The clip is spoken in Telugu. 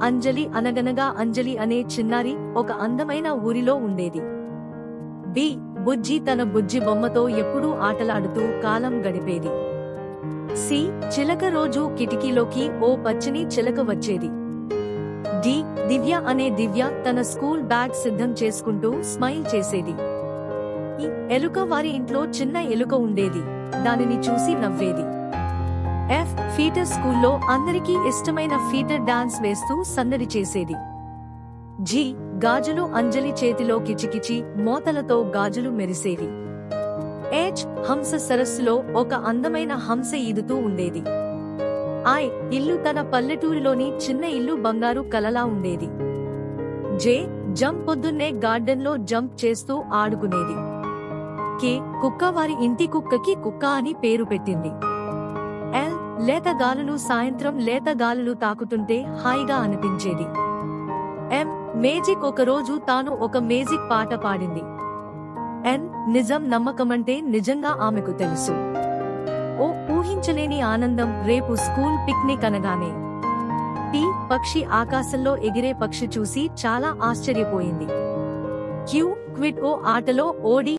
అంజలి అనగనగా అంజలి అనే చిన్నారి ఒక అందమైన ఊరిలో ఉండేది. బి. బుజ్జి తన బుజ్జి బొమ్మతో ఎప్పుడూ ఆటలాడుతూ కాలం గడిపేది. సి. చిలక రోజూ కిటికీలోకి ఓ పచ్చని చిలక వచ్చేది. డి. దివ్య అనే దివ్య తన స్కూల్ బ్యాగ్ సిద్ధం చేసుకుంటూ స్మైల్ చేసేది. ఈ. ఎలుక వారి ఇంట్లో చిన్న ఎలుక ఉండేది, దానిని చూసి నవ్వేది. ఎఫ్. ఫీటర్ స్కూల్లో అందరికీ ఇష్టమైన ఫీటర్ డాన్స్ వేస్తూ సందడి చేసేది. జి. గాజులు అంజలి చేతిలో కిచికిచి మోతలతో గాజులు మెరిసేవి. హెచ్. హంస సరస్సులో ఒక అందమైన హంస ఈదుతూ ఉండేది. ఐ. ఇల్లు తన పల్లెటూరిలోని చిన్న ఇల్లు బంగారు కలలా ఉండేది. జే. జంప్ పొద్దున్నే గార్డెన్లో జంప్ చేస్తూ ఆడుకునేది. కే. కుక్క వారి ఇంటి కుక్కకి కుక్క అని పేరు పెట్టింది. ఎల్. లేత గాలులు సాయంత్రం లేత గాలులు తాకుతుంటే హాయిగా అనిపించేది. ఎం. మేజిక్ ఒకరోజు తాను ఒక మేజిక్ పాట పాడింది. ఎన్. నిజం నమ్మకమంటే నిజంగా ఆమెకు తెలుసు. ఓ. ఊహించలేని ఆనందం రేపు స్కూల్ పిక్నిక్ అనగానే. టి. పక్షి ఆకాశంలో ఎగిరే పక్షి చూసి చాలా ఆశ్చర్యపోయింది. క్యూ. క్విట్ ఓ ఆటలో ఓడి